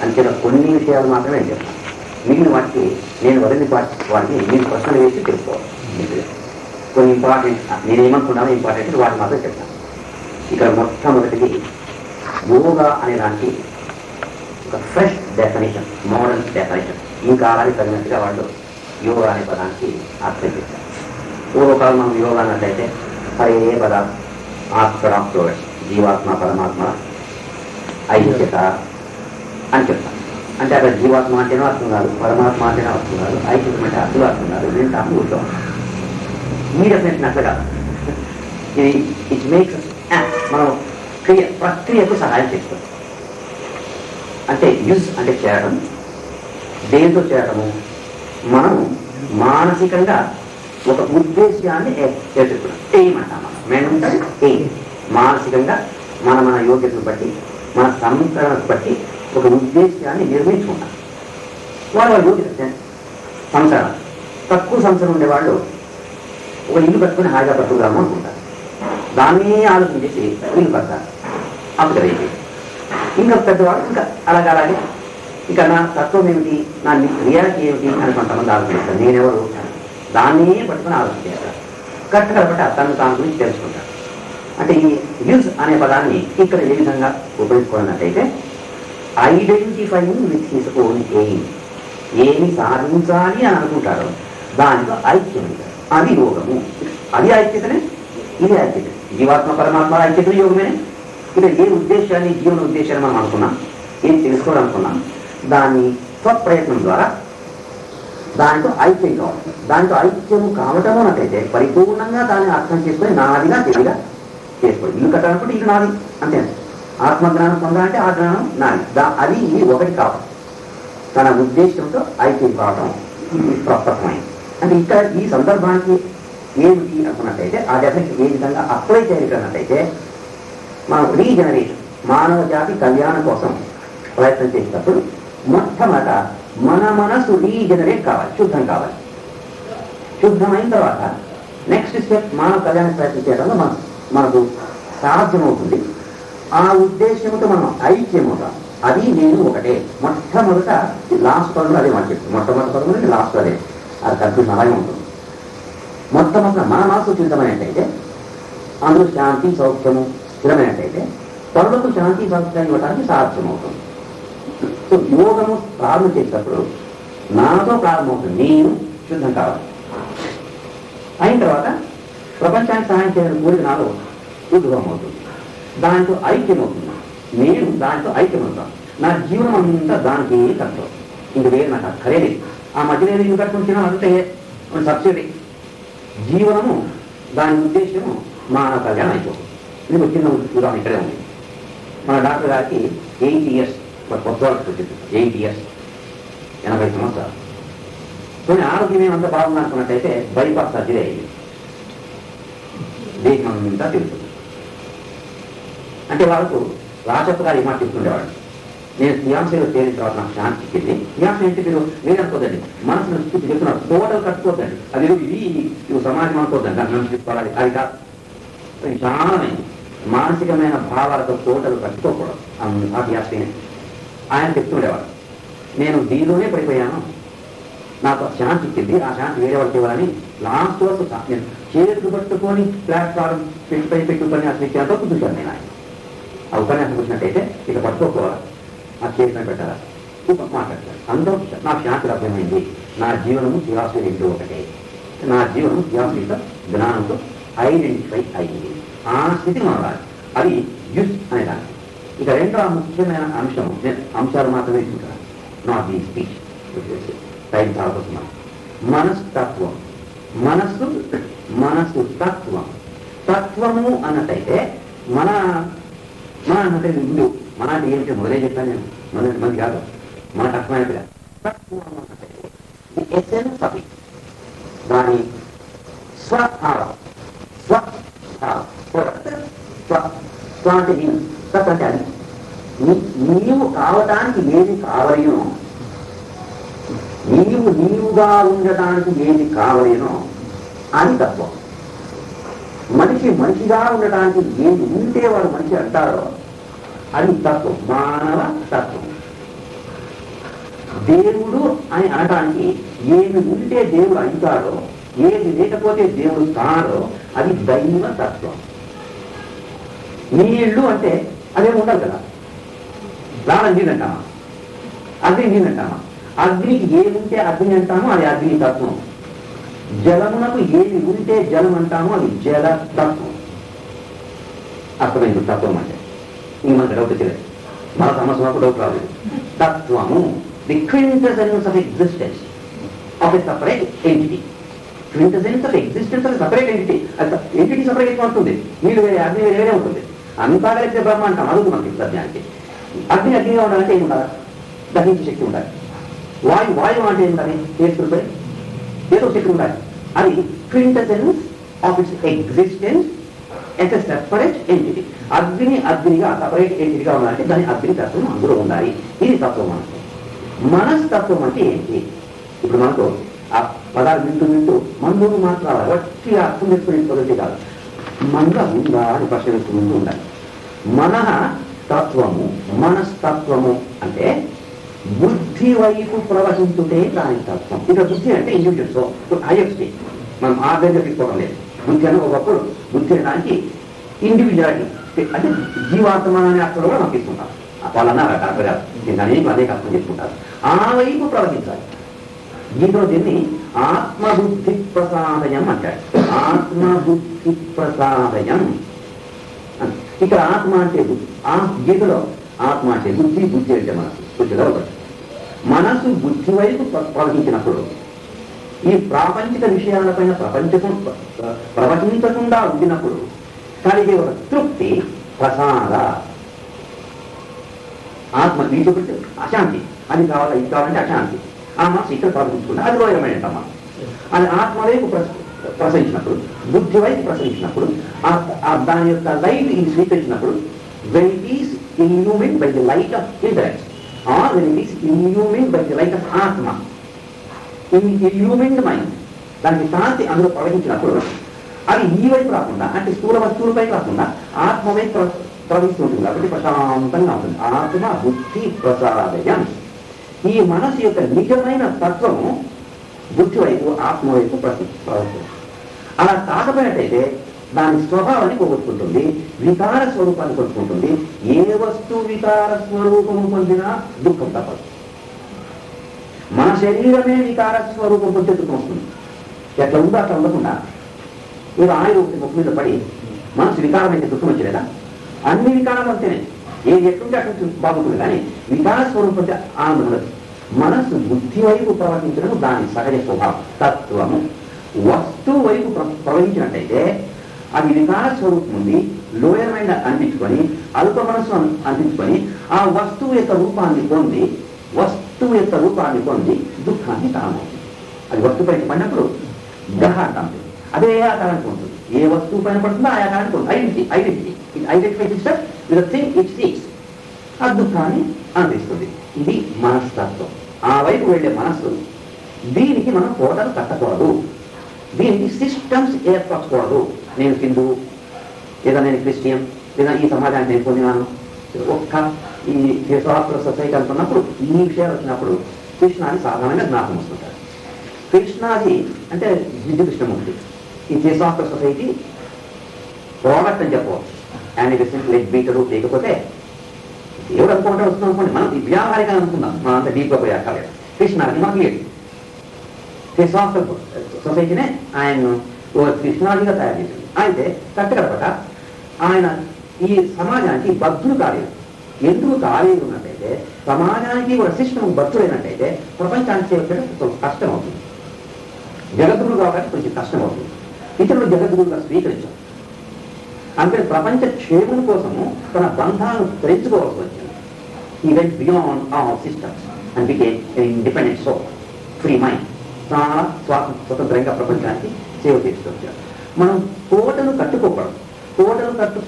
అంతే కొన్ని విషయాలు మాత్రమే నేను చెప్తాను. మిగిలిన వాటికి నేను వదిలిన వాటికి మీరు ప్రశ్నలు వేసి తెలుసుకోవాలి. కొన్ని ఇంపార్టెంట్ నేనేమనుకున్నానో ఇంపార్టెంట్ వాటి మాత్రం చెప్తాను. ఇక్కడ మొట్టమొదటిది యోగా అనే దానికి ఒక ఫ్రెష్ డెఫినేషన్, మోడర్న్ డెఫినేషన్. ఈ కాలానికి తగినట్టుగా వాళ్ళు యోగా అనే పదానికి అర్థం చేశారు. పూర్వకాలం మనం యోగా అన్నట్లయితే హరే పద ఆత్మరాప్తో జీవాత్మ పరమాత్మ ఐక్యత అని చెప్తాం. అంటే అక్కడ జీవాత్మ అంటేనే అర్థం కాదు, పరమాత్మ అంటేనే అర్థం కాదు, ఐక్యత అంటే అర్థం అర్థం కాదు, రెండు అర్థం కూర్చోం. ఈ డెఫినేషన్ అట్లా కాదు. ఇది ఇట్ మేక్స్ మనం ప్రక్రియకు సహాయం చేస్తుంది. అంటే యూజ్ అంటే చేయడం, దేంతో చేయడము, మనం మానసికంగా ఒక ఉద్దేశాన్ని ఏర్పడుతున్నాం. ఎయిమ్ అంటాం మనం. Mental aim. మానసికంగా మన యోగ్యతను బట్టి, మన సంస్కరణకు బట్టి ఒక ఉద్దేశాన్ని నిర్మించుకుంటాం. వాళ్ళ యోగ్యత సంసారం తక్కువ సంవత్సరం ఉండేవాళ్ళు ఒక ఇల్లు కట్టుకుని హాయిగా పట్టుకురాము అనుకుంటారు. దాన్ని ఆలోచన చేసి ఇల్లు కడతారు. అప్పుడు ఇంకా పెద్దవాళ్ళు ఇంకా అలాగే ఇంకా నా తత్వం ఏమిటి, నా రియాలిటీ ఏమిటి అని కొంతమంది ఆలోచిస్తారు. నేనెవరు దాన్ని పట్టుకుని ఆలోచించారు. కట్టగలబట్టి తను దాని గురించి తెలుసుకుంటారు. అంటే ఈ యూజ్ అనే పదాన్ని ఇక్కడ ఏ విధంగా ఉపయోగించుకున్నట్టయితే identifying with his own aim, ఏమి సాధించాలి అని అనుకుంటారో దానితో ఐక్యం. అది యోగము. అది ఐక్యతనే, ఇది ఐక్యత. జీవాత్మ పరమాత్మ ఐక్యత యోగమేనే. ఇక్కడ ఏ ఉద్దేశాన్ని, జీవన ఉద్దేశాన్ని మనం అనుకున్నాం, ఏం తెలుసుకోవాలనుకున్నాం, దాన్ని స్వప్రయత్నం ద్వారా దానితో ఐక్యం కావాలి. దాంతో ఐక్యము కావటం అన్నట్టయితే పరిపూర్ణంగా దాన్ని అర్థం చేసుకుని నాదిగా తెలివిగా చేసుకోవాలి. ఇల్లు కట్టాలనుకుంటే ఇల్లు నాది అంతే. ఆత్మజ్ఞానం పొందాలంటే ఆ జ్ఞానం నాది. అది ఒకటి కావాలి. తన ఉద్దేశంతో ఐక్యం కావటం ప్రప్రథమైంది. అంటే ఇక్కడ ఈ సందర్భానికి ఏమిటి అనుకున్నట్టయితే ఆ డెఫినేషన్ ఏ విధంగా అప్లై చేయాలన్నట్టయితే మనం రీజనరేషన్, మానవ జాతి కళ్యాణం కోసం ప్రయత్నం చేసినప్పుడు మొట్టమొదట మన మనసు రీజనరేట్ కావాలి, శుద్ధం కావాలి. శుద్ధమైన తర్వాత నెక్స్ట్ స్టెప్ మానవ కళ్యాణం ప్రయత్నం చేయడంలో మనకు సాధ్యమవుతుంది. ఆ ఉద్దేశంతో మనం ఐక్యమవుతాం. అది నేను ఒకటే. మొట్టమొదట లాస్ట్ పదం అదే మాట చెప్తాను. మొట్టమొదటి పదం అంటే లాస్ట్ అదే. అది కన్ఫ్యూజన్ అలాగే ఉంటుంది. మొట్టమొదట మన మనసు శుద్ధమైనట్టయితే అందులో శాంతి సౌఖ్యము స్థిరమైనట్టయితే పరులకు శాంతి సౌఖ్యాన్ని ఇవ్వడానికి సాధ్యమవుతుంది. సో యోగము ప్రారంభం చేసేటప్పుడు నాతో ప్రారంభమవుతుంది. నేను శుద్ధం కావాలి. అయిన తర్వాత ప్రపంచానికి సహాయం చేయాలని కోరిక నాలో ఉద్భవం అవుతుంది. దాంతో ఐక్యమవుతుంది. నేను దాంతో ఐక్యమవుతాను. నా జీవనం అంతా దానికి కష్టం. ఇంక వేరే నాకు అక్కర్లేదు. ఆ మధ్యలో ఇల్లు కట్టుకుని తిన అంతే సబ్సిడీ. జీవనము దాని ఉద్దేశము మానవ కళ్యాణం అయిపోతుంది. ఇది వచ్చిన ఉదాహరణ ఇక్కడే ఉంది. మన డాక్టర్ గారికి 8 years కొత్త వాళ్ళకి వచ్చింది. 8 years 80 సంవత్సరాలు. కొన్ని ఆరోగ్యం ఏమంతా బాగుంది అనుకున్నట్టయితే బైపాస్ సర్జరీ అయ్యింది. దేశం అంతా తెలుస్తుంది. అంటే వాళ్ళకు రాజప్ప గారు ఏమాట చెప్తుండేవాడు. నేను ధ్యాంశలో చేరిన తర్వాత నాకు శాంతి ఇచ్చింది. ధ్యాంశం ఏంటి మీరు వేరనుకోదండి, మనసును స్థితి చెప్తున్నారు. టోటల్ కట్టుకోవద్దండి. అది ఇవి సమాజం అనుకోవద్దండి. దాన్ని మనం తీసుకోవాలి. అది కాదు, విశాలమైంది. మానసికమైన భావాలతో టోటల్ కట్టుకోకూడదు. ఆ ధ్యాసనే ఆయన చెప్తుండేవాడు. నేను దీనిలోనే పడిపోయాను, నాకు శాంతి ఇచ్చింది. ఆ శాంతి వేరే వాళ్ళకి ఇవ్వాలని లాస్ట్ వరకు నేను చేతులు పట్టుకొని ప్లాట్ఫారం పెట్టుకొని అసలు ఇచ్చేంత వరకు చూశాను. నేను ఆయన ఆ ఉపన్యాసం వచ్చినట్టయితే ఇక పట్టుకోవాలి, ఆ చేతిని పెట్టాలా, మాట్లాడతారు. అందరూ నాకు శాంతి లభ్యమైంది. నా జీవనము ధ్యాస రెండు ఒకటే. నా జీవనము ధ్యాస జ్ఞానంతో ఐడెంటిఫై అయింది. ఆ స్థితిని మనం అది యూజ్ అనేదాన్ని. ఇక రెండో ముఖ్యమైన అంశాలు మాత్రమే చూడాలి. Not the speech. టైం చాలా వస్తున్నాం. మనస్తత్వం. మనస్సు తత్వం. తత్వము అన్నట్టయితే మన అంటే ముందు మన అంటే ఏమిటి మొదలే చెప్పాను నేను. మంది కాదు, మనకు అర్థమైనట్టుగా తత్వం అన్నట్టయితే ది ఎసెన్స్ ఆఫ్ ఇట్. దాని స్వభావం. అంటే తత్ అంటే అది నీవు కావటానికి ఏది కావలేనో, నీవుగా ఉండటానికి ఏది కావలేనో అది తత్వం. మనిషిగా ఉండటానికి ఏది ఉంటే వాడు మనిషి అంటారో అది తత్వం, మానవ తత్వం. దేవుడు అని అనడానికి ఏమి ఉంటే దేవుడు అంటాడో, ఏది లేకపోతే దేవుడు కాడో అది దైవ తత్వం. నీళ్లు అంటే అదే ఉండాలి కదా. రాళ్ళ నీళ్ళు అంటామా, అగ్ని నీళ్ళు అంటామా? అగ్నికి ఏది ఉంటే అగ్ని అంటామో అది అగ్ని తత్వం. జలమునకు ఏది ఉంటే జలం అంటామో అది జల తత్వం. అర్థమైంది తత్వం అంటే. ఇంక మనకు డౌట్ వచ్చింది, మన సమస్య డౌట్ రాలేదు. తత్వము the quintessence of existence of a separate entity. Quintessence of existence of separate entity. Entity separate ఎక్కువ ఉంటుంది, నీళ్ళు వేరే అగ్ని వేరే ఉంటుంది. అంతా కలిస్తే బ్రహ్మ అంటాం. అడుగు మనకి సత్యానికి. అగ్ని అగ్నిగా ఉండాలంటే ఏమి ఉండాలి? దహించే శక్తి ఉండాలి. వాయువు అంటే ఏమి ఉండాలి? ఏర్పడిపోయి ఏదో శక్తి ఉండాలి. అది quintessence of its existence as a separate entity. అగ్నిగా సపరేట్ ఎంటిటీగా ఉండాలంటే దాని అగ్ని తత్వం అందులో ఉండాలి. ఇది తత్వం. మనకు మనస్తత్వం అంటే ఏంటి? ఇప్పుడు మనకు ఆ పదాలు వింటూ మందులు మాత్రాలు వచ్చి అర్థం చేసుకునే కాదు. మంద ఉందా అని ప్రశ్న వేసుకుంటూ ఉండాలి. మనః తత్వము, మనస్తత్వము అంటే బుద్ధి వైపు ప్రవహించుటే దాని తత్వం. ఇక్కడ బుద్ధి అంటే ఇండివిజువల్స్ హైయర్ స్టేజ్. మనం ఆర్గనైజర్ తీసుకోవడం లేదు. బుద్ధి అని ఒకప్పుడు బుద్ధి అనడానికి ఇండివిజువాలిటీ అంటే జీవాత్మని అర్థంలో కూడా మనం తీసుకుంటాం. వాళ్ళన్నారు డాక్టర్ గారు దీన్ని అనేక అర్థం చేసుకుంటారు. ఆ వైపు ప్రవహించాలి. దీంట్లో దీన్ని ఆత్మబుద్ధి ప్రసాదయం అంటాడు. ఆత్మబుద్ధి ప్రసాదయం. ఇక్కడ ఆత్మ అంటే బుద్ధి. ఆ గీతలో ఆత్మ అంటే బుద్ధి, బుద్ధి అంటే మనసు. బుద్ధిలో ఒకటి. మనసు బుద్ధి వైపు ప్రవహించినప్పుడు ఈ ప్రాపంచిక విషయాలపైన ప్రవహించకుండా ఉండినప్పుడు కలిగే ఒక తృప్తి, ప్రసాద. ఆత్మ వీటి అశాంతి, అది కావాలి ఇది కావాలంటే అశాంతి. ఆ మనసు ఇక్కడ ప్రవహించుకుంటే అది లోయరమైన మనం. అది ఆత్మ వైపు ప్రసరించినప్పుడు, బుద్ధి వైపు ప్రసరించినప్పుడు, దాని యొక్క లైట్ ఇది స్వీకరించినప్పుడు, when it is illumined by the light of intellect or when it is illumined by the light of atma, in illumined mind, దానికి శాంతి అందులో ప్రవహించినప్పుడు అది ఈ వైపు రాకుండా, అంటే స్థూల వస్తువులపై రాకుండా ఆత్మ వైపు ప్రవహిస్తూ ఉంటుంది. కాబట్టి ప్రశాంతంగా ఉంటుంది. ఆత్మ బుద్ధి ప్రసాదయం. ఈ మనసు యొక్క నిజమైన తత్వము బుద్ధి వైపు, ఆత్మ వైపు ప్రవహిస్తుంది. అలా కాకపోయినట్టయితే దాని స్వభావాన్ని పోగొట్టుకుంటుంది, వికార స్వరూపాన్ని కొట్టుకుంటుంది. ఏ వస్తువు వికార స్వరూపము పొందినా దుఃఖం తప్పదు. మన శరీరమే వికార స్వరూపం పొందే దుఃఖం వస్తుంది. ఎట్లా ఉందో అట్లా ఉండకుండా ఏదో ఆయన ముఖం మీద పడి మనసు వికారమైతే దుఃఖం వచ్చేదా? అన్ని వికారాలు అంతేనే. ఏది ఎట్లుంటే అట్లా బాగుంటుంది, కానీ వికార స్వరూపం ఆనందం ఉండదు. మనస్సు బుద్ధి వైపు ప్రవహించడం దాని సహజ స్వభావం, తత్వము. వస్తువు వైపు ప్రవహించినట్టయితే అది వికార స్వరూపం ఉంది, లోయర్ మైండ్ అనిపించుకొని, అల్ప మనస్సు అనిపించుకొని, ఆ వస్తువు యొక్క రూపాన్ని పొంది దుఃఖాన్ని కారణమవుతుంది. అది వస్తువు పైన పడినప్పుడు గ్రహ అంటాం. అదే ఆకారానికి ఉంటుంది. ఏ వస్తువు పైన పడుతుందో ఆ ఆకారానికి ఉంటుంది. Identify system with thing it seeks. ఆ దుఃఖాన్ని అనుభవిస్తుంది. ఇది మనస్తత్వం. ఆ వైపు వెళ్ళే మనస్సు. దీనికి మనం కోటలు కట్టకూడదు, దీనికి సిస్టమ్స్ ఏర్పరచకూడదు. నేను హిందూ, లేదా నేను క్రిస్టియన్, లేదా ఈ సమాజాన్ని నేను పొందినాను. ఒక్క ఈ థియోసాఫికల్ సొసైటీ అనుకున్నప్పుడు ఈ విషయాలు వచ్చినప్పుడు కృష్ణాది సాధారణంగా జ్ఞాపకం వస్తుంటారు. కృష్ణాది అంటే జిడ్డు కృష్ణమూర్తి. ఈ థియోసాఫికల్ సొసైటీ ప్రోడక్ట్ అని చెప్పవచ్చు. యానివర్సరీ లెగ్ బీటరు లేకపోతే దేవుడు అనుకుంటే వస్తుంది అనుకోండి. మనం ఈ వ్యాపారిగా అనుకుందాం, మనం అంత డీప్గా పోయి అక్కర్లేదు. కృష్ణాది మాకు లేదు. థియోసాఫికల్ సొసైటీనే ఆయన కృష్ణాదిగా తయారు చేసింది. అయితే కట్టగడపట ఆయన ఈ సమాజానికి బద్ధులు కాలేదు. ఎందుకు కాలేదు ఉన్నట్టయితే సమాజానికి ఒక సిస్టమ్ బద్ధులైనట్టయితే ప్రపంచానికి చేయడం కష్టం అవుతుంది. జగద్గురు కాబట్టి కొంచెం కష్టం అవుతుంది. ఇతరులు జగద్గురుగా స్వీకరించారు. అందుకని ప్రపంచ క్షేమం కోసము తన బంధాలను తెరించుకోవాల్సి వచ్చింది. He went beyond all systems and became independent soul, free mind. చాలా స్వతంత్రంగా ప్రపంచానికి సేవ తీసుకొచ్చారు. మనం కోటను కట్టుకోకూడదు.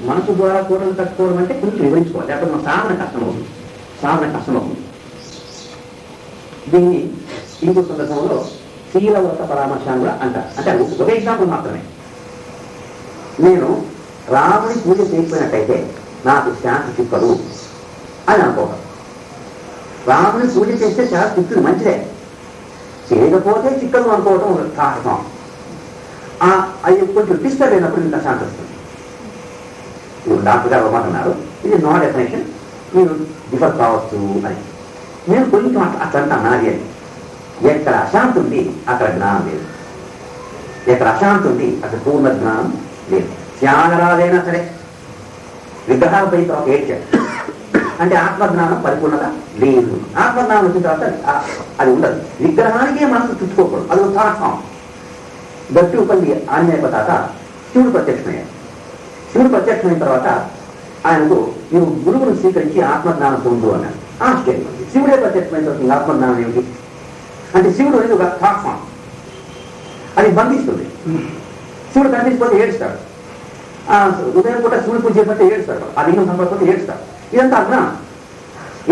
మనసు ద్వారా కోటలు కట్టుకోవడం అంటే కొంచెం వివరించుకోవాలి. లేకపోతే మన సాధన కష్టమవుతుంది. దీన్ని ఇంకో సందర్భంలో శీలవ్రత పరామర్శాన్ని కూడా అంటారు. అంటే ఒక ఎగ్జాంపుల్ మాత్రమే. నేను రాముడి పూజ చేయకపోయినట్టయితే నాకు శాంతి చిక్కదు అని అనుకోవాలి. రాముని పూజ చేస్తే చాలా చిక్కులు మంచిదే, చేయకపోతే చిక్కలు అనుకోవటం సాహసం. అది కొంచెం డిస్టర్బ్ అయినప్పుడు ఇంకా శాంతి వస్తుంది. ఇప్పుడు డాక్టర్ గారు అన్నారు ఇది నో డెఫినేషన్, మీరు డిఫర్ కావచ్చు అని. నేను కొంచెం అట్లా అంటాను నాది అని. ఎక్కడ అశాంతి ఉంది అక్కడ జ్ఞానం లేదు, ఎక్కడ అశాంతి ఉంది అక్కడ పూర్ణ జ్ఞానం లేదు. త్యాగరాజైనా సరే విగ్రహాల పై తర్వాత ఏడ్చాడు అంటే ఆత్మజ్ఞానం పరిపూర్ణత లేదు. ఆత్మజ్ఞానం వచ్చిన తర్వాత అది ఉండదు. విగ్రహానికే మనసు చుట్టుకోకూడదు, అది ఒక సాహసం. గట్టి ఉపల్లి ఆంజనేయ తాత శివుడు ప్రత్యక్షమయ్యాడు. శివుడు ప్రత్యక్షమైన తర్వాత ఆయనకు నువ్వు గురువును స్వీకరించి ఆత్మజ్ఞానం పొందు అన్నాడు. ఆశ్చర్యం. శివుడే ప్రత్యక్షమైన తర్వాత ఆత్మజ్ఞానం ఏమిటి అంటే శివుడు అనేది ఒక సాహసం, అది బంధిస్తుంది. శివుడు కనిపించకపోతే ఏడుస్తాడు. ఉదయం పూట శివుడు పూజ చేయకపోతే ఏడుస్తాడు, ఆ లింగం సంపకపోతే ఏడుస్తాడు. ఇదంతా అజ్ఞానం.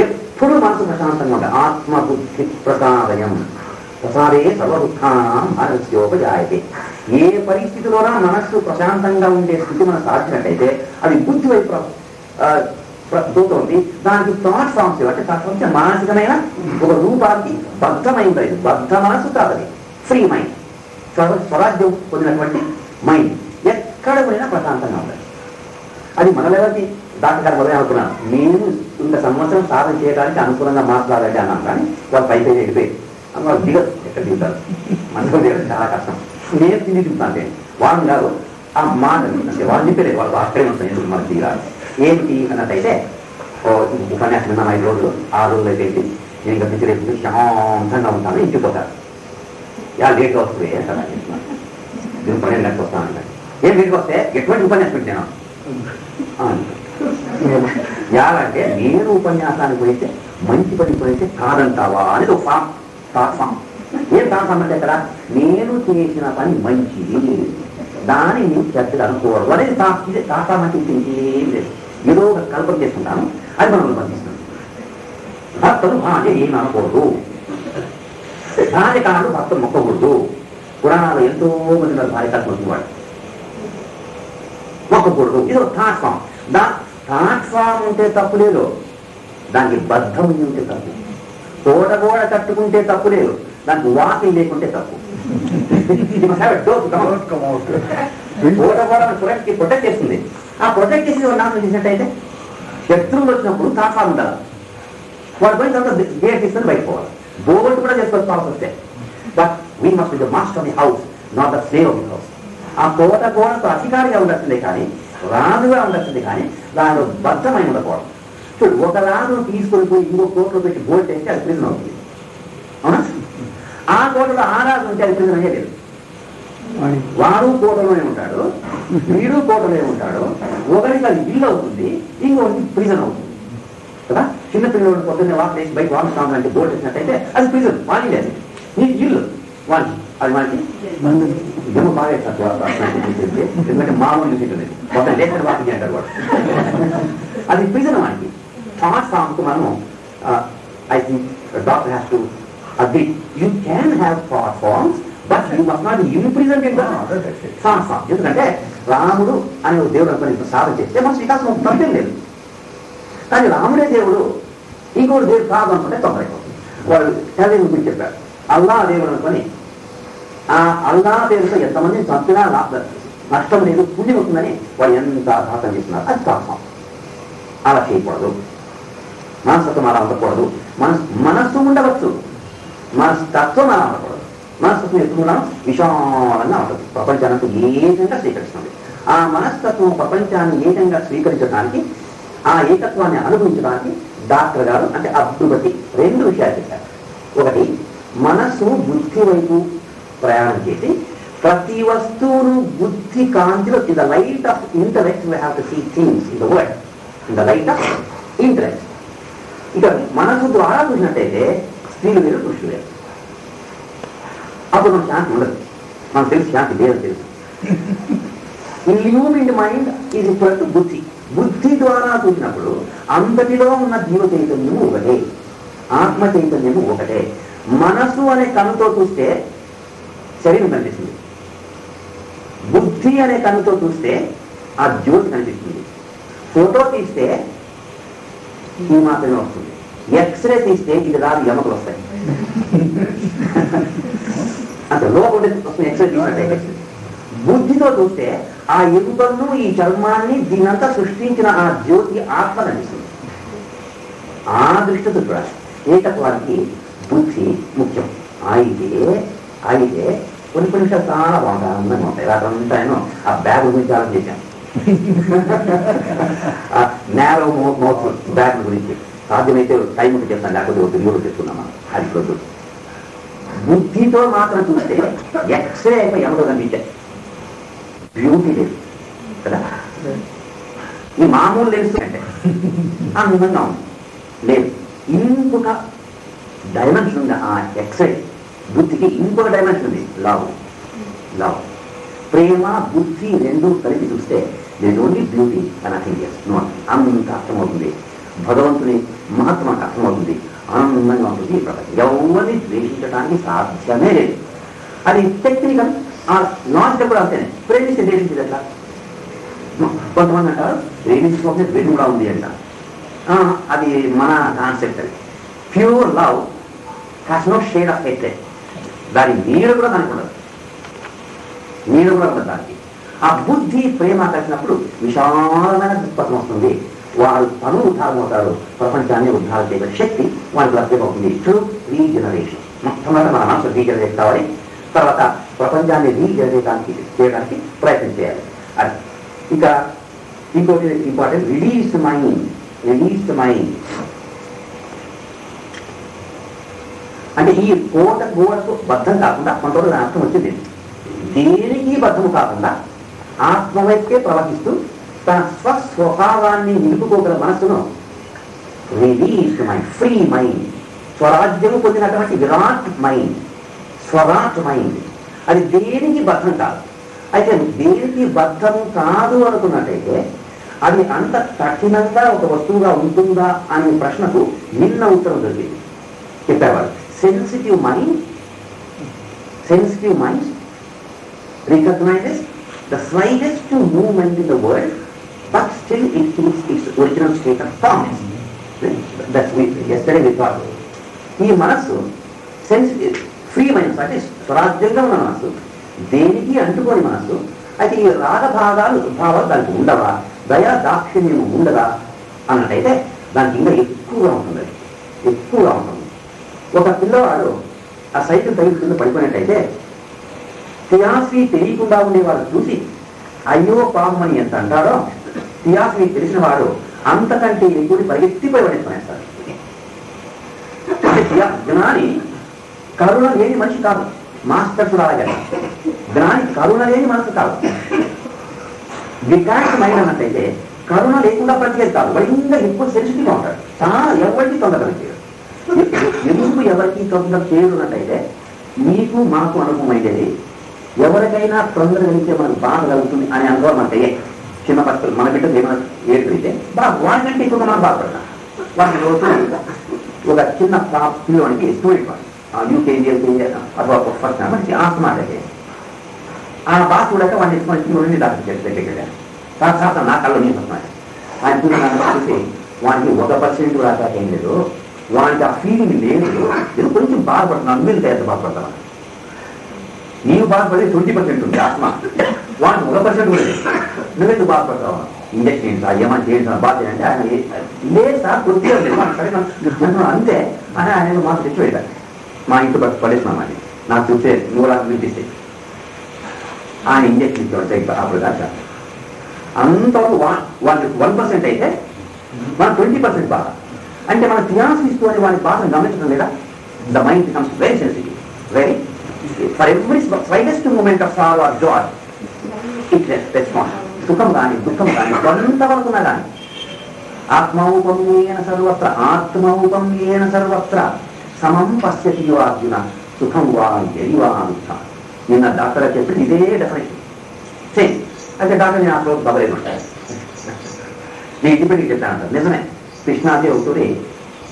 ఎప్పుడు మనసు ప్రశాంతంగా ఉండాలి. ఆత్మబుద్ధి ప్రసాదయం ప్రసాదే సర్వదుఃఖానం అనస్యోపజాయతే. ఏ పరిస్థితిలోనా మనస్సు ప్రశాంతంగా ఉండే స్థితి మనకు సాధించినట్టయితే అది బుద్ధి వైపు పోతుంది. దానికి థాట్ ఫామ్స్ అంటే తత్వంశ మానసికమైన ఒక రూపానికి బద్ధమై ఉంటుంది. బద్ధ మనస్సు కాదు, ఫ్రీ మైండ్, స్వరాజ్యం పొందినటువంటి మైండ్ ఎక్కడ పోయినా ప్రశాంతంగా ఉంటుంది. అది మనలెవరికి డాక్టర్ గారు మొదలై అనుకున్నాను, నేను ఇంత సంవత్సరం సాధన చేయడానికి అనుకూలంగా మాట్లాడాలి అన్నాను. కానీ వాళ్ళు పైకి వెళ్ళిపోయి వాళ్ళు దిగరు, ఎక్కడ దిగుతారు, మనకు దిగడం చాలా కష్టం. నేను తిండి తింటాను వాళ్ళు కాదు. ఆ మాట అంటే వాళ్ళు చెప్పేది వాళ్ళు అక్కడే ఉంటాను, ఎందుకు మనకు దిగాలి ఏమిటి అన్నట్టయితే ఉపన్యాసం విన్నాం 5 రోజులు 6 రోజులు అయితే నేను ఇంకా పిచ్చి రేపు శాంతంగా ఉంటాను, ఇంటికి పోతాను. లేట్గా వస్తుంది కదా దీని 12 గంటలకు వస్తాను. ఏం లేట్గా వస్తే ఎటువంటి ఉపన్యాసం పెట్టాను అంటే నేను ఉపన్యాసానికి పోయితే మంచి పని పోయితే కాదంటావా అనేది ఒక ఫామ్. ఏం ఫామ్ అంటే ఇక్కడ నేను చేసిన పని మంచిది, దాన్ని నేను చెడ్డగా అనుకోవడం అనేది తాఫామ్ అంటే ఇంకేం లేదు. ఏదో ఒక కల్పన చేసుకుంటాను, అది మనం బంధిస్తాం. భక్తులు భార్య ఏమి అనకూడదు, భార్యకారుడు భక్తులు మొక్కకూడదు. పురాణాలు ఎంతో మంది భార్య కల్పన వాడు మొక్కకూడదు. ఇది ఒక థాట్ ఫామ్. థాట్ ఫామ్ ఉంటే తప్పు లేదు, దానికి బద్ధం ఉంటే తప్పు. తోటగోడ కట్టుకుంటే తప్పు లేదు, దానికి వాకింగ్ లేకుంటే తప్పు. తోటగోడను ప్రొటెక్ట్ చేస్తుంది. ఆ ప్రొటెక్ట్ చేసి నాశనం చేసినట్టయితే శత్రువులు వచ్చినప్పుడు థాట్ ఫామ్ ఉండాలి. వాడు పోయిన తర్వాత గేట్ తీసుకొని బయటపోవాలి. బోగొట్టు కూడా చేసుకోవాల్సి వస్తే. But we must be the master of the house, not the slave of the house. ఆ తోటగోడకు అధికారిగా ఉండాల్సిందే కానీ రాజుగా ఉండాల్సిందే కానీ దానిలో బద్ధమై ఉండకూడదు. చూడు, ఒక రాజును తీసుకొని పోయి ఇంకో కోట్లో పెట్టి బోల్ట్ వేస్తే అది ప్రిజన్ అవుతుంది, అవునా? ఆ కోటలో ఆ రాజు ఉంటే అది ప్రిజన్ అయ్యేది. వాడు కోటలోనే ఉంటాడు, వీడు కోటలోనే ఉంటాడు. ఒకరికి అది ఇల్లు అవుతుంది, ఇంకొకరికి ప్రిజన్ అవుతుంది కదా. చిన్న పిల్లలు పొద్దున్నే వాక్ చేసి బయట వాక్ కావాలంటే బోల్ట్ వేసినట్టయితే అది ప్రిజన్, వాడి లేదు, నీ ఇల్లు వాడికి. అది వాడికి జమ బాగా ఎందుకంటే మామూలు చూసింటుంది మొత్తం లేఖన వాకి అంటారు వాడు. అది ప్రిజన్ వాడికి. థాట్ ఫామ్కు మనము I think doctor has to agree. You can have thought forms but you must not imprison in thought form. ఎందుకంటే రాముడు అనే దేవుడు అనుకుని సాధన చేస్తే మన శ్రీకాసం తప్పేం లేదు. కానీ రాముడే దేవుడు, ఇంకోటి దేవుడు కాదు అనుకుంటే తొందరైపోతుంది. వాళ్ళు చదివి గురించి చెప్పారు. అల్లా దేవుడు అనుకొని ఆ అల్లా దేవుడితో ఎంతమందిని చంపినా నష్టం లేదు, పుణ్యం అవుతుందని వాళ్ళు ఎంత సాధన చేస్తున్నారు. అది తాత్వం. అలా చేయకూడదు. మనస్తత్వం అలా ఉండకూడదు. మనస్సు ఉండవచ్చు, మనస్తత్వం అలా ఉండకూడదు. మనస్తత్వం ఎప్పుడు కూడా విశాలంగా ఉంటుంది, ప్రపంచానికి ఏకంగా స్వీకరిస్తుంది. ఆ మనస్తత్వం ప్రపంచాన్ని ఏకంగా స్వీకరించడానికి, ఆ ఏకత్వాన్ని అనుభవించడానికి డాక్టర్ గారు అంటే అద్భుతి 2 విషయాలు చెప్పారు. ఒకటి, మనస్సు బుద్ధి వైపు ప్రయాణం చేసి ప్రతి వస్తువును బుద్ధి కాంతిలో in the light of intellect we have to see things in the world in the light of intellect. ఇక మనసు ద్వారా చూసినట్టయితే స్త్రీలు వేరు, పురుషులు వేరు. అప్పుడు మనకు శాంతి ఉండదు. మనకు తెలుసు శాంతి లేదని తెలుసు. Illumined mind is equal to బుద్ధి. బుద్ధి ద్వారా చూసినప్పుడు అంతటిలో ఉన్న జీవ చైతన్యము ఒకటే, ఆత్మ చైతన్యము ఒకటే. మనసు అనే కన్నుతో చూస్తే శరీరం కనిపిస్తుంది, బుద్ధి అనే కన్నుతో చూస్తే ఆ జ్యోతి కనిపిస్తుంది. ఫోటో తీస్తే ఈ మాత్రమే వస్తుంది, ఎక్స్రే తీస్తే ఇది రాదు, ఎముకలు వస్తాయి. అంటే లోపల ఎక్స్రే తీసినట్టయితే బుద్ధితో చూస్తే ఆ ఎముకలను ఈ చర్మాన్ని దీనంతా సృష్టించిన ఆ జ్యోతి ఆత్మ కనిపిస్తుంది. ఆ దృష్టితో చూడాలి. ఏకత్వానికి బుద్ధి ముఖ్యం. అయితే కొన్ని విషయాలు చాలా బాగుంటాయి, అందంగా ఉంటాయి. రాత్రంతా నేను ఆ బ్యాగ్ గురించి ఆలోచన చేశాను. నేరో మౌత్ బ్యాగ్ గురించి సాధ్యమైతే టైం ఉంటే చెప్తాను, లేకపోతే ఒక వీడియో చెప్తున్నామా. అది కొద్దు బుద్ధితో మాత్రం చూస్తే ఎక్స్రే అయిపోయి ఎవరో కనిపించాయి, బ్యూటీ లేదు కదా. ఈ మామూలు లెన్స్ అంటే అందంగా ఉంది లేదు. ఇంకొక డైమెన్షన్ ఉంది ఆ ఎక్స్రే బుద్ధికి. ఇంకొక డైమెన్షన్ ఉంది, లవ్. ప్రేమ బుద్ధి రెండు కలిపి చూస్తే there only beauty and nothing else. అంత అర్థమవుతుంది, భగవంతుని మహత్వానికి అర్థమవుతుంది, ఆనందంగా ఉంటుంది ఈ ప్రపంచం. ఎవరిని ద్వేషించడానికి సాధ్యమే లేదు. అది టెక్నికల్ లాజికల్ కూడా అంతేనే. ప్రేమిస్తే ద్వేషించేది ఎట్లా? కొంతమంది అంటారు ప్రేమించుకోకపోతే ద్వేషం కూడా ఉంది అంట. అది మన కాన్సెప్ట్. అది pure love has no shade of hatred. దాని నీరు కూడా దానికి ఉండదు, నీరు కూడా ఉండదు దానికి. ఆ బుద్ధి ప్రేమ కలిసినప్పుడు విశాలమైన దృక్పథం వస్తుంది. వారు పనులు ఉద్ధారం అవుతారు, ప్రపంచాన్ని ఉద్ధారం చేయగల శక్తి వాళ్ళకి లభ్యమవుతుంది. Through regeneration. మొట్టమొదటి మన మనసు రీజనరేట్ కావాలి, తర్వాత ప్రపంచాన్ని రీజనరేట్ చేయడానికి ప్రయత్నం చేయాలి. అది ఇంకా ఇంకోటి ఇంపార్టెంట్, రిలీజ్ మైండ్. అంటే ఈ గోడకు బద్ధం కాకుండా కొంతవరకు అర్థం వచ్చింది. దేనికి బద్ధము కాకుండా ఆత్మ వైపే ప్రవహిస్తూ తన స్వస్వభావాన్ని నిలుపుకోగల మనస్సును రిలీజ్ మైండ్, ఫ్రీ మైండ్, స్వరాజ్యం పొందినటువంటి విరాట్ మైండ్, స్వరాట్ మైండ్. అది దేనికి బద్ధం కాదు. అయితే దేనికి బద్ధం కాదు అనుకున్నట్టయితే అది అంత కఠినంగా ఒక వస్తువుగా ఉంటుందా అనే ప్రశ్నకు నిన్న ఉత్తరం దొరికింది. చెప్పేవారు sensitive mind recognizes the slightest movement in the world, but still it keeps its original state of calmness. That's yesterday we thought. ఈ మనస్సు సెన్సిటివ్ ఫ్రీ మైండ్ అంటే స్వరాజ్యంగా ఉన్న మనస్సు, దేనికి అంటుకోని మనస్సు. అయితే ఈ భావాలు దానికి ఉండవా, దయా దాక్షిణ్యం ఉండదా అన్నట్టయితే దానికి ఇంకా ఎక్కువగా ఉంటుంది. ఒక పిల్లవాడు ఆ సైకిల్ తగిలి కింద పడిపోయినట్టయితే థియాసఫీ తెలియకుండా ఉండేవాడు చూసి అయ్యో పాపం అని ఎంత అంటాడో, థియాసఫీ తెలిసిన వాడు అంతకంటే ఎక్కువ పరిగెత్తిపోయి పడేస్తాడు. జ్ఞాని కరుణ లేని మనిషి కాదు, మాస్టర్స్ అలాగే. జ్ఞాని కరుణ లేని మనసు కాదు. డిటాచ్ మైండ్ అన్నట్టయితే కరుణ లేకుండా పరిగెత్తాడు. వాడు ఇంకా ఎక్కువ సెన్సిటివ్గా ఉంటాడు, చాలా ఎవరికి తొందరగా చేయడు. ఎందుకు ఎవరికి తొందర చేయడున్నట్టయితే మీకు మాకు అనుభవం అయ్యేది, ఎవరికైనా తొందర కలిగితే మనకు బాధ కలుగుతుంది అనే అనుభవం మనకు అయ్యే. చిన్న పక్షులు మన బిడ్డలు ఏమైనా ఏడుతుంటే వాడికంటే ఎక్కువగా మనం బాధపడతాం. వాడిని రోజు ఒక చిన్న పిల్లవాడికి స్టూడెంట్ వాడు యూకేజీ అథవా ఫస్ట్ మంచి ఆస్మాటే ఆ బాధ చూడక వాడిని తీసుకొని డాక్టర్ దగ్గర కాస్త నా కళ్ళు నేను వస్తున్నాయి ఆయన చూసి వాడికి 1% కూడా ఏం లేదు, వాడికి ఆ ఫీలింగ్ లేదు. నేను కొంచెం బాధపడుతున్నాను, మీరు ఎంత బాధపడతాను. నీవు బాధపడే 20% ఉంది ఆత్మ, వాడికి 1% కూడా లేదు. నువ్వెందుకు బాధపడతావు? ఇంజక్షన్ ఏమని చేసిన బాధ అంటే ఆయన లేదు సార్ కొద్దిగా లేదు సరే అంతే అని ఆయన మాకు తెచ్చి వెళ్ళారు. మా ఇంట్లో పడేసినామని నాకు చూస్తే నువ్వు నాకు వినిపిస్తే ఆయన ఇంజక్షన్ ఇచ్చేవాడు అప్పుడు దాకా. అంతవరకు వాళ్ళకి 1% అయితే మన 20% బాధ. అంటే మన థియాసఫీ ఇస్తూ అని వాడి బాధను గమనించడం లేదా? The mind becomes very sensitive, very for every slightest moment of sorrow or joy it respond. సుఖం కానీ దుఃఖం కానీ కొంతవరకు ఉన్నా కానీ ఆత్మౌపమ్యేన సర్వత్ర సమం పశ్యతి అర్జున సుఖం వా ఎది వా దుఃఖం. నిన్న డాక్టర్ చెప్పి ఇదే డెఫినేషన్ సేమ్. అయితే డాక్టర్ నేను అసలు బబలేదు ఉంటాను, నేను ఇంటిపెట్టి చెప్పాను. నిజమే, కృష్ణాజీ ఒకటి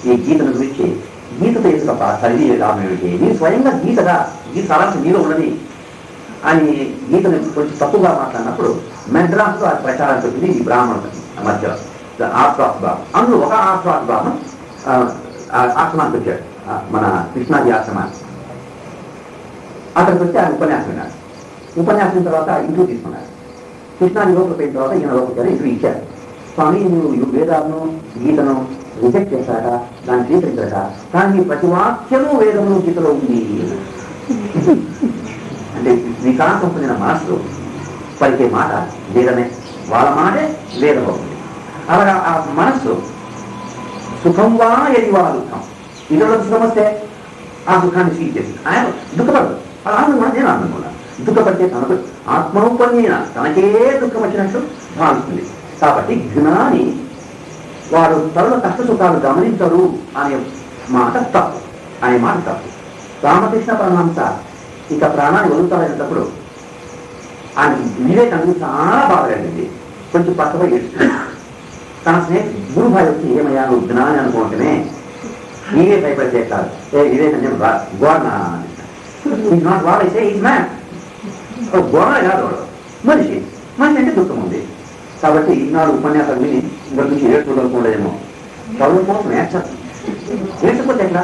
ఈ గీతను గురించి గీతతో ఏది తప్ప చదివి రామేమిటి, నేను స్వయంగా గీత సారాంశం నీలో ఉన్నది అని గీతను కొంచెం తప్పుగా మాట్లాడినప్పుడు మెడ్రాస్లో అది ప్రచారం చెప్పింది ఈ బ్రాహ్మణ మధ్య ఆర్థాస్ భావం. అందులో ఒక ఆర్థాస్ భావం ఆశ్రమానికి వచ్చాడు, మన కృష్ణాది ఆశ్రమానికి. అక్కడికి వచ్చి ఆయన ఉపన్యాసం విన్నాడు. ఉపన్యాసం తర్వాత ఇంటర్వ్యూ తీసుకున్నాడు. కృష్ణాది లోపల పోయిన తర్వాత ఈయన లోపలికి ఇంటర్వ్యూ ఇచ్చారు. స్వామి నువ్వు వేదాలను గీతను రిజెక్ట్ చేశాట, దాన్ని స్వీకరించాట, కానీ ప్రతి వాక్యము వేదమును గీతలో ఉంది. అంటే వికాసం పొందిన మనస్సు పలికే మాట వేదమే, వాళ్ళ మాటే వేదం అవుతుంది. అలాగా ఆ మనస్సు సుఖం వా ఎది వా దుఃఖం, ఇతరులకు సుఖం వస్తే ఆ దుఃఖాన్ని స్వీకరిస్తుంది. ఆయన దుఃఖపడదు, అలా ఆనందం నేను ఆనందం. దుఃఖపడితే తనకు ఆత్మరూపమైన తనకే దుఃఖం వచ్చినట్టు భావిస్తుంది. కాబట్టి జ్ఞాని వారు తరుల కష్ట సుఖాలు గమనించరు అనే మాట తప్పు, అనే మాట తప్పు. రామకృష్ణ పరమహంస ఇక ప్రాణాన్ని వదులుతారనేటప్పుడు ఆయన వివేకానికి చాలా బాగా కలిగింది. కొంచెం పక్కపై ఏడుస్తుంది. తన స్నేహితుడు గురుభాయ్ వచ్చి ఏమయ్యా నువ్వు జ్ఞాని అనుకుంటేనే నీవే భయపడితే కాదు, వివేకం గోడ నాట్ వాడు అయితే ఈ మ్యాన్ గోడ కాదు, వాడు మనిషి. మనిషి అంటే దుఃఖం ఉంది. కాబట్టి ఈనాడు ఉపన్యాసాలు విని ఇంకొక నుంచి ఏడ్చుకోలేదేమో, చదువు కోసం ఏడ్చాలి. ఏడ్చకపోతే ఎట్లా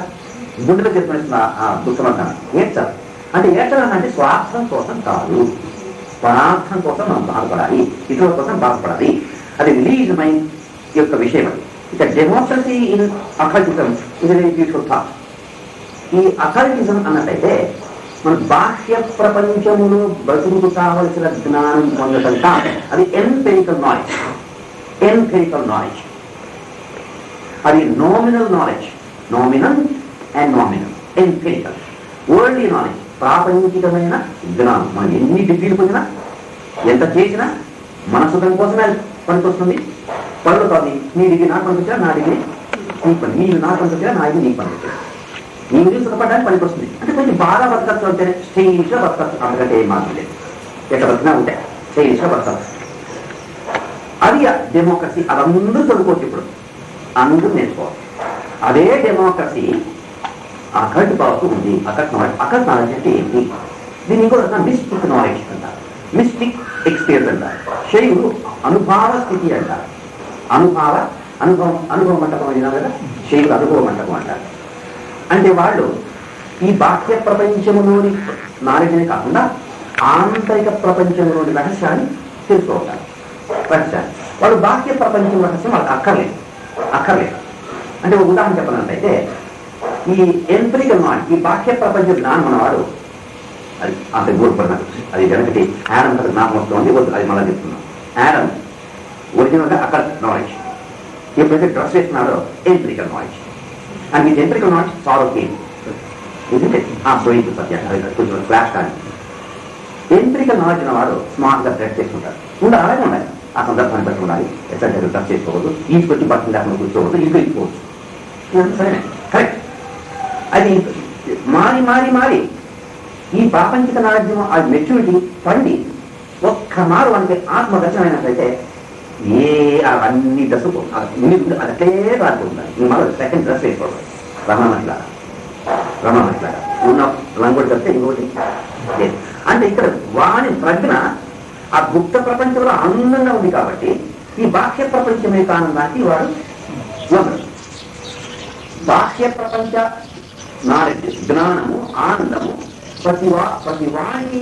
గుండెలో చెప్పిన ఆ దుఃఖం అంటాను. ఏడ్చాలి అంటే ఏడ్చాలంటే స్వార్థం కోసం కాదు, పరార్థం కోసం మనం బాధపడాలి, ఇతరుల కోసం బాధపడాలి. అది రిలీజ్మై యొక్క విషయం. అది ఇక డెమోక్రసీ ఇన్ అకల్టిజం ఇది వెరీ బ్యూటిఫుల్ థాట్. ఈ అకల్టిజం అన్నట్టయితే మన బాహ్య ప్రపంచములో బతుకు కావలసిన జ్ఞానం పొందటం కాదు, అది ఎంపెరికల్ నాలెడ్జ్. ఎంపెరికల్ నాలెడ్జ్ అది nominal knowledge, nominal and nominal. Empirical worldly knowledge, ప్రాపంచికమైన జ్ఞానం. మనం ఎన్ని డిగ్రీలు పొందినా ఎంత చేసినా మన సుఖం కోసమే పనికొస్తుంది. పనులు కాదు, నీ డిగ్రీ నాకు పనికొచ్చినా నా డిగ్రీ నీకు పని, నీవు నాకు పనికొచ్చినా నా ఇది నీకు పనికొచ్చినా నీ గురించి సుఖపడడానికి పనికొస్తుంది. అంటే కొంచెం బాగా బతకచ్చు అంటే స్టైలిష్గా బతకచ్చు, అంతకంటే ఏం మాత్రం లేదు. ఎక్కడ బతికినా ఉంటాయి స్టైలిష్గా బతకచ్చు. అది డెమోక్రసీ. అదందరూ చదువుకోవచ్చు, ఇప్పుడు అందరూ నేర్చుకోవాలి. అదే డెమోక్రసీ అకల్ట్ పవర్కు ఉంది. Occult knowledge. అకల్ట్ నాలెడ్జ్ అంటే ఏంటి? దీన్ని ఇంకో రకంగా మిస్టిక్ నాలెడ్జ్ అంటారు, మిస్టిక్ ఎక్స్పీరియన్స్ అంటారు, శైవులు అనుభవ స్థితి అంటారు. అనుభవం మంటకం అయినా కదా శైవులు అనుభవ మంటకం అంటారు. అంటే వాళ్ళు ఈ బాహ్య ప్రపంచంలోని నాలెడ్జ్నే కాకుండా ఆంతరిక ప్రపంచంలోని రహస్యాన్ని తెలుసుకోవాలి. రహస్యాన్ని వాళ్ళు బాహ్య ప్రపంచం రహస్యం వాళ్ళకి అక్కర్లేదు. అంటే ఒక ఉదాహరణ చెప్పాలంటే ఈ ఎంపెరికల్ నాలెడ్జ్, ఈ బాహ్య ప్రపంచ జ్ఞానం మనవాడు అది అంత గోల్పడినట్టు అది వెనకటి యాడమ్ కదా జ్ఞాపకం వస్తుంది. అది మళ్ళీ చెప్తున్నాం. యాడమ్ ఒరిజినల్గా అక్కడ నాలెడ్జ్, ఎప్పుడైతే డ్రెస్ వేస్తున్నాడో ఎంపెరికల్ నాలెడ్జ్. అండ్ ఈ ఎంపెరికల్ నాలెడ్జ్ సాల్వ్ గేమ్ ఇది పోయింది సత్యాన్ని, అది కొంచెం ఫ్లాష్ కానీ. ఎంపెరికల్ నాలెడ్జ్ ఉన్నవాడు స్మార్ట్గా డ్రెస్ చేసుకుంటారు. అలాగే ఉండాలి, ఆ సందర్భాన్ని బట్టి ఉండాలి. ఎట్లా డ్రెస్ చేసుకోవద్దు, ఇంటికొచ్చి బట్టలు లేకుండా కూర్చోవద్దు, ఇంట్లో ఇచ్చుకోవచ్చు. సరే కరెక్ట్. అది మారి ఈ ప్రాపంచిక నాలెడ్జ్ ఆ మెచ్యూరిటీ పండి ఒక్కమారు మనకి ఆత్మదర్శనమైనట్లయితే అన్ని డ్రెస్ అది అట్లే రాకపోతుంది. మరో సెకండ్ డ్రెస్ వేసుకోవాలి. రమణమట్లాగా ఉన్న లంగోటి తప్పితే ఇంకోటి లేదు. అంటే ఇక్కడ వాని ప్రజ్ఞ ఆ గుప్త ప్రపంచంలో ఆనందంగా ఉంది కాబట్టి ఈ బాహ్య ప్రపంచమే కానందానికి వాడు వదలడు. బాహ్య ప్రపంచ నాలెడ్జ్, జ్ఞానము, ఆనందము ప్రతి వాణి